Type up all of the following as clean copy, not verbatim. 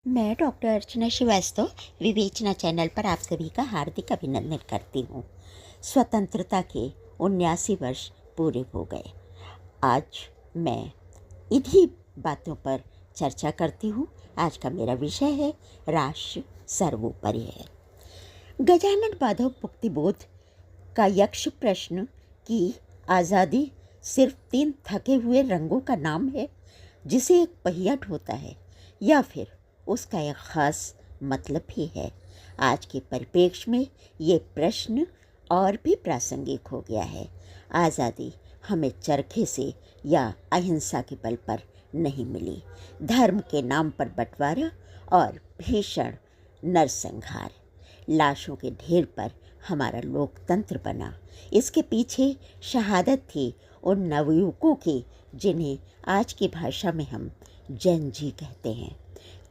मैं डॉक्टर अर्चना श्रीवास्तव विवेचना चैनल पर आप सभी का हार्दिक अभिनंदन करती हूँ। स्वतंत्रता के 79 वर्ष पूरे हो गए। आज मैं इन्हीं बातों पर चर्चा करती हूँ। आज का मेरा विषय है राष्ट्र सर्वोपरि है। गजानन माधव मुक्तिबोध का यक्ष प्रश्न कि आज़ादी सिर्फ 3 थके हुए रंगों का नाम है जिसे एक पहिया ढोता है, या फिर उसका एक ख़ास मतलब ही है। आज के परिप्रेक्ष्य में ये प्रश्न और भी प्रासंगिक हो गया है। आज़ादी हमें चरखे से या अहिंसा के बल पर नहीं मिली। धर्म के नाम पर बंटवारा और भीषण नरसंहार, लाशों के ढेर पर हमारा लोकतंत्र बना। इसके पीछे शहादत थी उन नवयुवकों की जिन्हें आज की भाषा में हम जैन जी कहते हैं।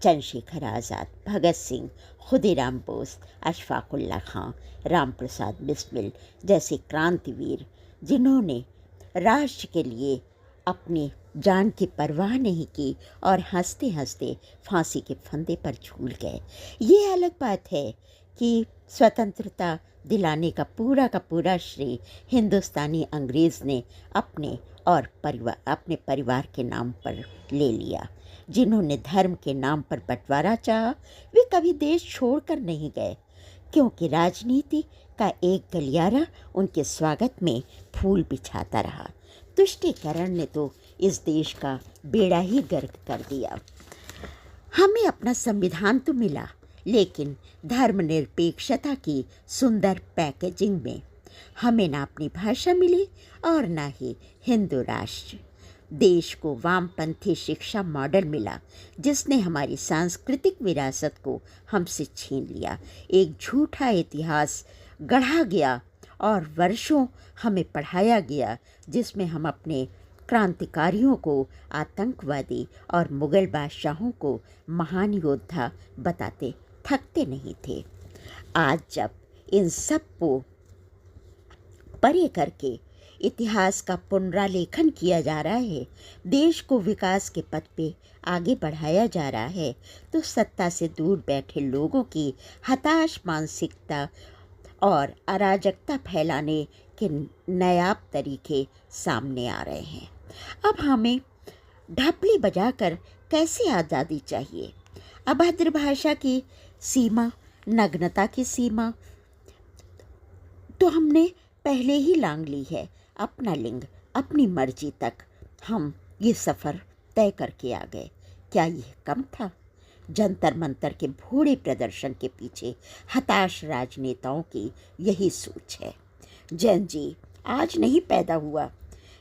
चंद्रशेखर आज़ाद, भगत सिंह, खुदीराम बोस, अशफाकुल्ला खां, राम प्रसाद बिस्मिल जैसे क्रांतिवीर जिन्होंने राष्ट्र के लिए अपनी जान की परवाह नहीं की और हंसते हंसते फांसी के फंदे पर झूल गए। ये अलग बात है कि स्वतंत्रता दिलाने का पूरा श्रेय हिंदुस्तानी अंग्रेज़ ने अपने परिवार के नाम पर ले लिया। जिन्होंने धर्म के नाम पर बंटवारा चाहा वे कभी देश छोड़कर नहीं गए, क्योंकि राजनीति का एक गलियारा उनके स्वागत में फूल बिछाता रहा। तुष्टीकरण ने तो इस देश का बेड़ा ही गर्क कर दिया। हमें अपना संविधान तो मिला, लेकिन धर्मनिरपेक्षता की सुंदर पैकेजिंग में हमें ना अपनी भाषा मिली और ना ही हिंदू राष्ट्र। देश को वामपंथी शिक्षा मॉडल मिला जिसने हमारी सांस्कृतिक विरासत को हमसे छीन लिया। एक झूठा इतिहास गढ़ा गया और वर्षों हमें पढ़ाया गया जिसमें हम अपने क्रांतिकारियों को आतंकवादी और मुग़ल बादशाहों को महान योद्धा बताते थकते नहीं थे। आज जब इन सब को परे करके इतिहास का पुनरालेखन किया जा रहा है, देश को विकास के पथ पे आगे बढ़ाया जा रहा है, तो सत्ता से दूर बैठे लोगों की हताश मानसिकता और अराजकता फैलाने के नायाब तरीके सामने आ रहे हैं। अब हमें ढपली बजाकर कैसे आज़ादी चाहिए? अभद्र भाषा की सीमा, नग्नता की सीमा तो हमने पहले ही लांघ ली है। अपना लिंग, अपनी मर्जी तक हम ये सफ़र तय करके आ गए। क्या यह कम था? जंतर मंतर के भोड़े प्रदर्शन के पीछे हताश राजनेताओं की यही सोच है। जैन जी आज नहीं पैदा हुआ।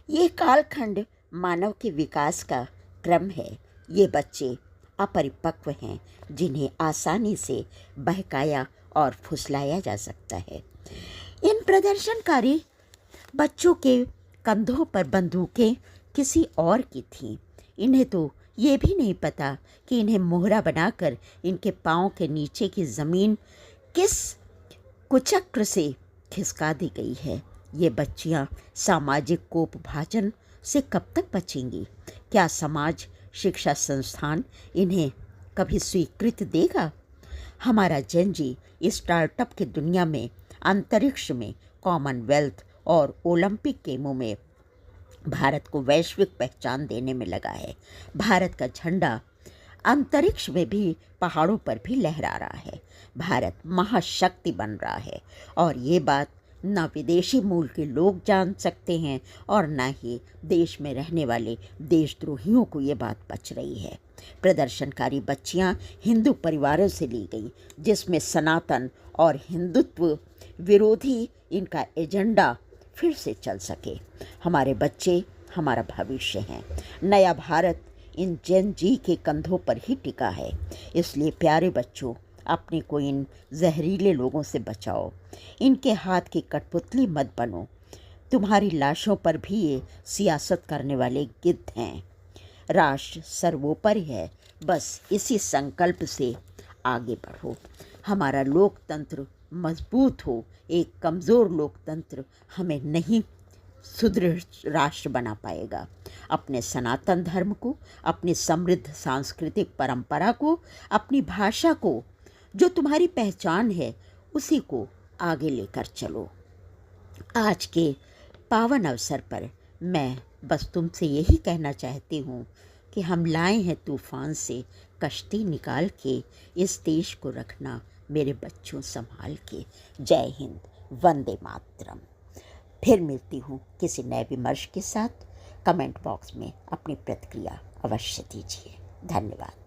ये कालखंड मानव के विकास का क्रम है। ये बच्चे अपरिपक्व हैं जिन्हें आसानी से बहकाया और फुसलाया जा सकता है। इन प्रदर्शनकारी बच्चों के कंधों पर बंदूकें किसी और की थीं। इन्हें तो ये भी नहीं पता कि इन्हें मोहरा बनाकर इनके पाँव के नीचे की ज़मीन किस कुचक्र से खिसका दी गई है। ये बच्चियाँ सामाजिक कोपभाजन से कब तक बचेंगी? क्या समाज शिक्षा संस्थान इन्हें कभी स्वीकृति देगा? हमारा जैन जी स्टार्टअप की दुनिया में, अंतरिक्ष में, कॉमनवेल्थ और ओलंपिक गेमों में भारत को वैश्विक पहचान देने में लगा है। भारत का झंडा अंतरिक्ष में भी, पहाड़ों पर भी लहरा रहा है। भारत महाशक्ति बन रहा है और ये बात न विदेशी मूल के लोग जान सकते हैं और न ही देश में रहने वाले देशद्रोहियों को ये बात बच रही है। प्रदर्शनकारी बच्चियां हिंदू परिवारों से ली गई जिसमें सनातन और हिंदुत्व विरोधी इनका एजेंडा फिर से चल सके। हमारे बच्चे हमारा भविष्य हैं। नया भारत इन जैन जी के कंधों पर ही टिका है। इसलिए प्यारे बच्चों, अपने को इन जहरीले लोगों से बचाओ। इनके हाथ की कठपुतली मत बनो। तुम्हारी लाशों पर भी ये सियासत करने वाले गिद्ध हैं। राष्ट्र सर्वोपरि है, बस इसी संकल्प से आगे बढ़ो। हमारा लोकतंत्र मजबूत हो। एक कमज़ोर लोकतंत्र हमें नहीं सुदृढ़ राष्ट्र बना पाएगा। अपने सनातन धर्म को, अपनी समृद्ध सांस्कृतिक परंपरा को, अपनी भाषा को, जो तुम्हारी पहचान है, उसी को आगे लेकर चलो। आज के पावन अवसर पर मैं बस तुमसे यही कहना चाहती हूँ कि हम लाए हैं तूफान से कश्ती निकाल के, इस देश को रखना मेरे बच्चों संभाल के। जय हिंद, वंदे मातरम। फिर मिलती हूँ किसी नए विमर्श के साथ। कमेंट बॉक्स में अपनी प्रतिक्रिया अवश्य दीजिए। धन्यवाद।